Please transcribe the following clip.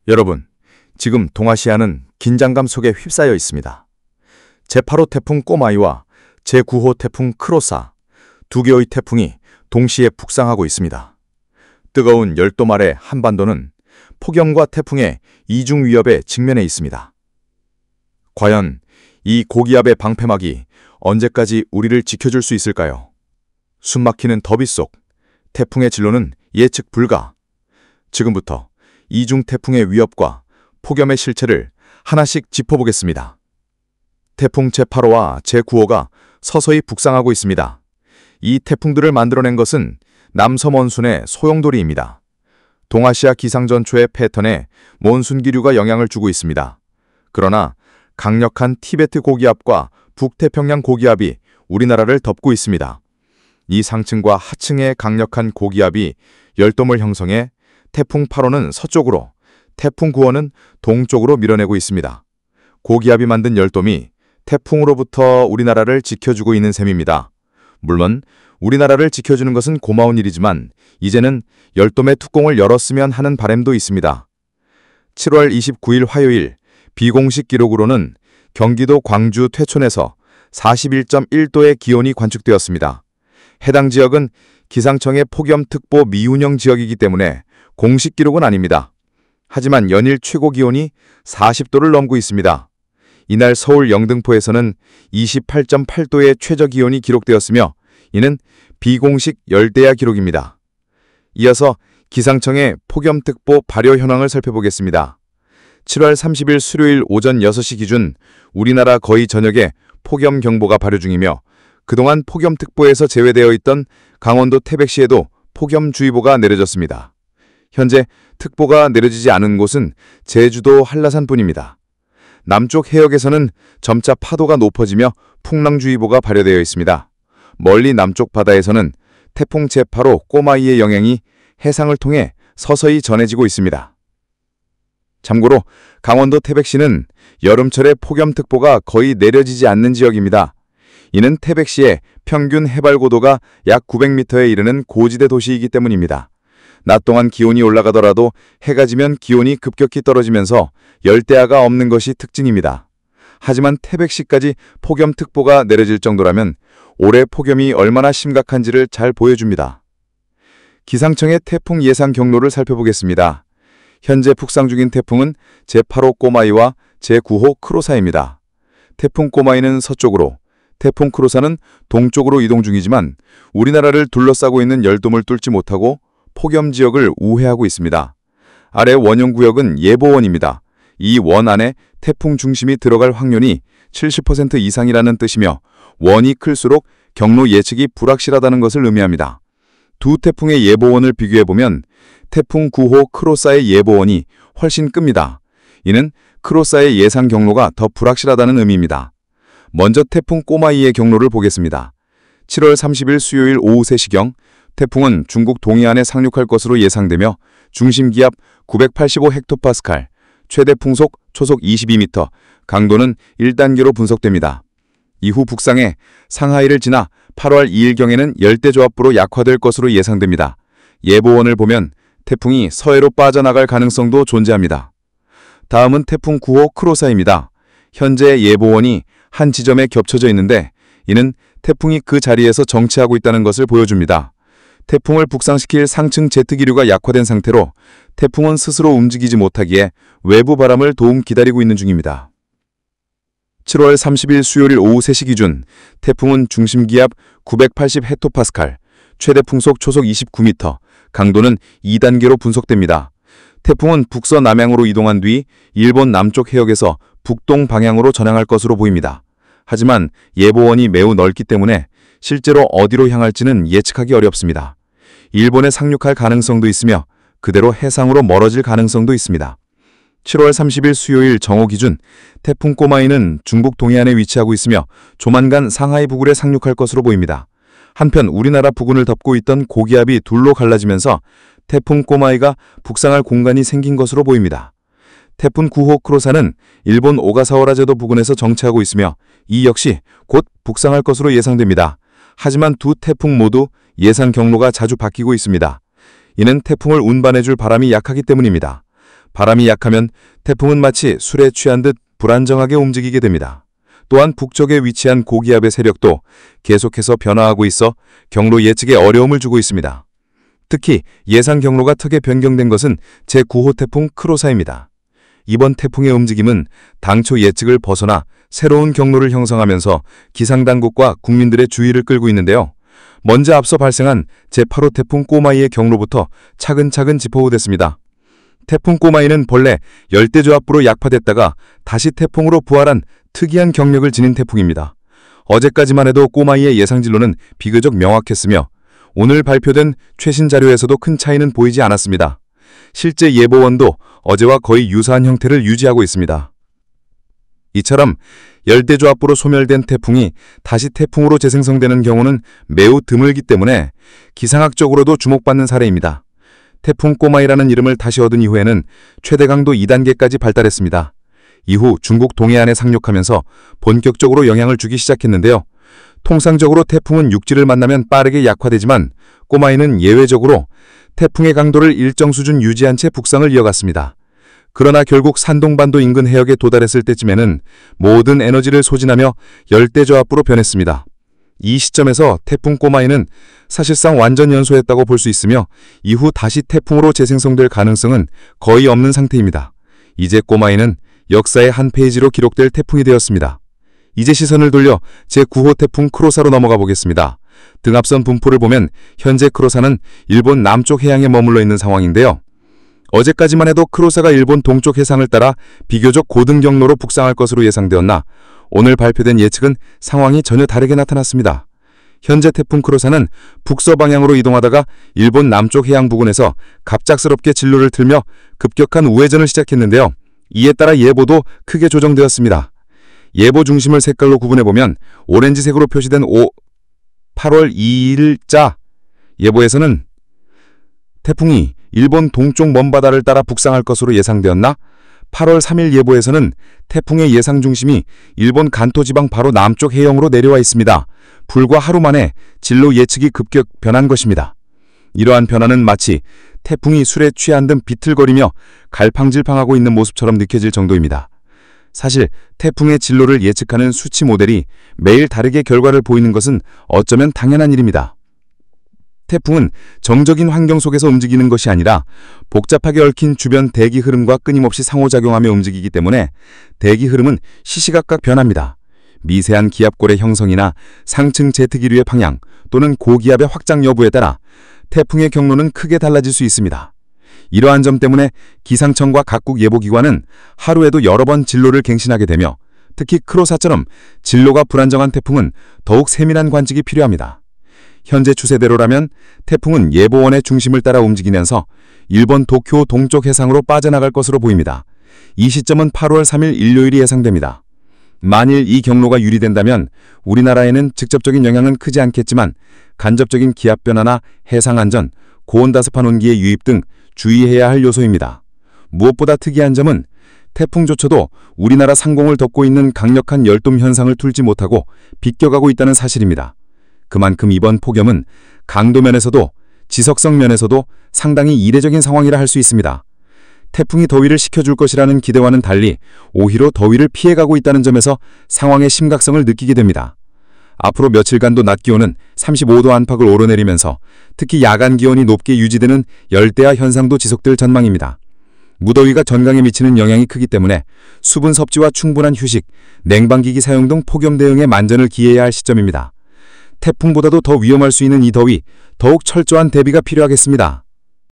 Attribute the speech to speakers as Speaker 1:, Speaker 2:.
Speaker 1: 여러분, 지금 동아시아는 긴장감 속에 휩싸여 있습니다. 제8호 태풍 꼬마이와 제9호 태풍 크로사, 두 개의 태풍이 동시에 북상하고 있습니다. 뜨거운 열도 아래 한반도는 폭염과 태풍의 이중 위협에 직면해 있습니다. 과연 이 고기압의 방패막이 언제까지 우리를 지켜줄 수 있을까요? 숨막히는 더위 속 태풍의 진로는 예측 불가. 지금부터 이중 태풍의 위협과 폭염의 실체를 하나씩 짚어보겠습니다. 태풍 제8호와 제9호가 서서히 북상하고 있습니다. 이 태풍들을 만들어낸 것은 남서몬순의 소용돌이입니다. 동아시아 기상전초의 패턴에 몬순 기류가 영향을 주고 있습니다. 그러나 강력한 티베트 고기압과 북태평양 고기압이 우리나라를 덮고 있습니다. 이 상층과 하층의 강력한 고기압이 열돔을 형성해 태풍 8호는 서쪽으로, 태풍 9호는 동쪽으로 밀어내고 있습니다. 고기압이 만든 열돔이 태풍으로부터 우리나라를 지켜주고 있는 셈입니다. 물론 우리나라를 지켜주는 것은 고마운 일이지만 이제는 열돔의 뚜껑을 열었으면 하는 바람도 있습니다. 7월 29일 화요일 비공식 기록으로는 경기도 광주 퇴촌에서 41.1도의 기온이 관측되었습니다. 해당 지역은 기상청의 폭염특보 미운영 지역이기 때문에 공식 기록은 아닙니다. 하지만 연일 최고 기온이 40도를 넘고 있습니다. 이날 서울 영등포에서는 28.8도의 최저 기온이 기록되었으며 이는 비공식 열대야 기록입니다. 이어서 기상청의 폭염특보 발효 현황을 살펴보겠습니다. 7월 30일 수요일 오전 6시 기준 우리나라 거의 전역에 폭염경보가 발효 중이며 그동안 폭염특보에서 제외되어 있던 강원도 태백시에도 폭염주의보가 내려졌습니다. 현재 특보가 내려지지 않은 곳은 제주도 한라산뿐입니다. 남쪽 해역에서는 점차 파도가 높아지며 풍랑주의보가 발효되어 있습니다. 멀리 남쪽 바다에서는 태풍 제8호 꼬마이의 영향이 해상을 통해 서서히 전해지고 있습니다. 참고로 강원도 태백시는 여름철에 폭염특보가 거의 내려지지 않는 지역입니다. 이는 태백시의 평균 해발 고도가 약 900m에 이르는 고지대 도시이기 때문입니다. 낮 동안 기온이 올라가더라도 해가 지면 기온이 급격히 떨어지면서 열대야가 없는 것이 특징입니다. 하지만 태백시까지 폭염특보가 내려질 정도라면 올해 폭염이 얼마나 심각한지를 잘 보여줍니다. 기상청의 태풍 예상 경로를 살펴보겠습니다. 현재 북상 중인 태풍은 제8호 꼬마이와 제9호 크로사입니다. 태풍 꼬마이는 서쪽으로, 태풍 크로사는 동쪽으로 이동 중이지만 우리나라를 둘러싸고 있는 열돔을 뚫지 못하고 폭염 지역을 우회하고 있습니다. 아래 원형구역은 예보원입니다. 이 원 안에 태풍 중심이 들어갈 확률이 70% 이상이라는 뜻이며 원이 클수록 경로 예측이 불확실하다는 것을 의미합니다. 두 태풍의 예보원을 비교해보면 태풍 9호 크로사의 예보원이 훨씬 끕니다. 이는 크로사의 예상 경로가 더 불확실하다는 의미입니다. 먼저 태풍 꼬마이의 경로를 보겠습니다. 7월 30일 수요일 오후 3시경 태풍은 중국 동해안에 상륙할 것으로 예상되며 중심기압 985헥토파스칼, 최대 풍속 초속 22m, 강도는 1단계로 분석됩니다. 이후 북상해 상하이를 지나 8월 2일경에는 열대조압부로 약화될 것으로 예상됩니다. 예보원을 보면 태풍이 서해로 빠져나갈 가능성도 존재합니다. 다음은 태풍 9호 크로사입니다. 현재 예보원이 한 지점에 겹쳐져 있는데 이는 태풍이 그 자리에서 정체하고 있다는 것을 보여줍니다. 태풍을 북상시킬 상층 제트기류가 약화된 상태로 태풍은 스스로 움직이지 못하기에 외부 바람을 도움 기다리고 있는 중입니다. 7월 30일 수요일 오후 3시 기준 태풍은 중심기압 980헥토파스칼, 최대 풍속 초속 29m, 강도는 2단계로 분석됩니다. 태풍은 북서남향으로 이동한 뒤 일본 남쪽 해역에서 북동 방향으로 전향할 것으로 보입니다. 하지만 예보원이 매우 넓기 때문에 실제로 어디로 향할지는 예측하기 어렵습니다. 일본에 상륙할 가능성도 있으며 그대로 해상으로 멀어질 가능성도 있습니다. 7월 30일 수요일 정오 기준 태풍 꼬마이는 중국 동해안에 위치하고 있으며 조만간 상하이 부근에 상륙할 것으로 보입니다. 한편 우리나라 부근을 덮고 있던 고기압이 둘로 갈라지면서 태풍 꼬마이가 북상할 공간이 생긴 것으로 보입니다. 태풍 9호 크로사는 일본 오가사와라 제도 부근에서 정체하고 있으며 이 역시 곧 북상할 것으로 예상됩니다. 하지만 두 태풍 모두 예상 경로가 자주 바뀌고 있습니다. 이는 태풍을 운반해줄 바람이 약하기 때문입니다.
Speaker 2: 바람이 약하면 태풍은 마치 술에 취한 듯 불안정하게 움직이게 됩니다. 또한 북쪽에 위치한 고기압의 세력도 계속해서 변화하고 있어 경로 예측에 어려움을 주고 있습니다. 특히 예상 경로가 크게 변경된 것은 제9호 태풍 크로사입니다. 이번 태풍의 움직임은 당초 예측을 벗어나 새로운 경로를 형성하면서 기상당국과 국민들의 주의를 끌고 있는데요. 먼저 앞서 발생한 제8호 태풍 꼬마이의 경로부터 차근차근 짚어보겠습니다. 태풍 꼬마이는 본래 열대저압부로 약화됐다가 다시 태풍으로 부활한 특이한 경력을 지닌 태풍입니다. 어제까지만 해도 꼬마이의 예상진로는 비교적 명확했으며 오늘 발표된 최신 자료에서도 큰 차이는 보이지 않았습니다. 실제 예보원도 어제와 거의 유사한 형태를 유지하고 있습니다. 이처럼 열대저압부로 소멸된 태풍이 다시 태풍으로 재생성되는 경우는 매우 드물기 때문에 기상학적으로도 주목받는 사례입니다. 태풍 꼬마이라는 이름을 다시 얻은 이후에는 최대 강도 2단계까지 발달했습니다. 이후 중국 동해안에 상륙하면서 본격적으로 영향을 주기 시작했는데요. 통상적으로 태풍은 육지를 만나면 빠르게 약화되지만 꼬마이는 예외적으로 태풍의 강도를 일정 수준 유지한 채 북상을 이어갔습니다. 그러나 결국 산동반도 인근 해역에 도달했을 때쯤에는 모든 에너지를 소진하며 열대저압부로 변했습니다. 이 시점에서 태풍 꼬마이는 사실상 완전 연소했다고 볼 수 있으며 이후 다시 태풍으로 재생성될 가능성은 거의 없는 상태입니다. 이제 꼬마이는 역사의 한 페이지로 기록될 태풍이 되었습니다. 이제 시선을 돌려 제9호 태풍 크로사로 넘어가 보겠습니다. 등압선 분포를 보면 현재 크로사는 일본 남쪽 해양에 머물러 있는 상황인데요. 어제까지만 해도 크로사가 일본 동쪽 해상을 따라 비교적 고등 경로로 북상할 것으로 예상되었나 오늘 발표된 예측은 상황이 전혀 다르게 나타났습니다. 현재 태풍 크로사는 북서 방향으로 이동하다가 일본 남쪽 해양 부근에서 갑작스럽게 진로를 틀며 급격한 우회전을 시작했는데요. 이에 따라 예보도 크게 조정되었습니다. 예보 중심을 색깔로 구분해보면 오렌지색으로 표시된 8월 2일자 예보에서는 태풍이 일본 동쪽 먼바다를 따라 북상할 것으로 예상되었나 8월 3일 예보에서는 태풍의 예상 중심이 일본 간토 지방 바로 남쪽 해영으로 내려와 있습니다. 불과 하루 만에 진로 예측이 급격 변한 것입니다. 이러한 변화는 마치 태풍이 술에 취한 듯 비틀거리며 갈팡질팡하고 있는 모습처럼 느껴질 정도입니다. 사실 태풍의 진로를 예측하는 수치 모델이 매일 다르게 결과를 보이는 것은 어쩌면 당연한 일입니다. 태풍은 정적인 환경 속에서 움직이는 것이 아니라 복잡하게 얽힌 주변 대기 흐름과 끊임없이 상호작용하며 움직이기 때문에 대기 흐름은 시시각각 변합니다. 미세한 기압골의 형성이나 상층 제트기류의 방향 또는 고기압의 확장 여부에 따라 태풍의 경로는 크게 달라질 수 있습니다. 이러한 점 때문에 기상청과 각국 예보기관은 하루에도 여러 번 진로를 갱신하게 되며 특히 크로사처럼 진로가 불안정한 태풍은 더욱 세밀한 관측이 필요합니다. 현재 추세대로라면 태풍은 예보원의 중심을 따라 움직이면서 일본 도쿄 동쪽 해상으로 빠져나갈 것으로 보입니다. 이 시점은 8월 3일 일요일이 예상됩니다. 만일 이 경로가 유리된다면 우리나라에는 직접적인 영향은 크지 않겠지만 간접적인 기압 변화나 해상 안전, 고온다습한 온기의 유입 등 주의해야 할 요소입니다. 무엇보다 특이한 점은 태풍조차도 우리나라 상공을 덮고 있는 강력한 열돔 현상을 뚫지 못하고 비껴가고 있다는 사실입니다. 그만큼 이번 폭염은 강도 면에서도 지속성 면에서도 상당히 이례적인 상황이라 할 수 있습니다. 태풍이 더위를 식혀줄 것이라는 기대와는 달리 오히려 더위를 피해가고 있다는 점에서 상황의 심각성을 느끼게 됩니다. 앞으로 며칠간도 낮 기온은 35도 안팎을 오르내리면서 특히 야간 기온이 높게 유지되는 열대야 현상도 지속될 전망입니다. 무더위가 전강에 미치는 영향이 크기 때문에 수분 섭취와 충분한 휴식, 냉방기기 사용 등 폭염 대응에 만전을 기해야 할 시점입니다. 태풍보다도 더 위험할 수 있는 이 더위, 더욱 철저한 대비가 필요하겠습니다.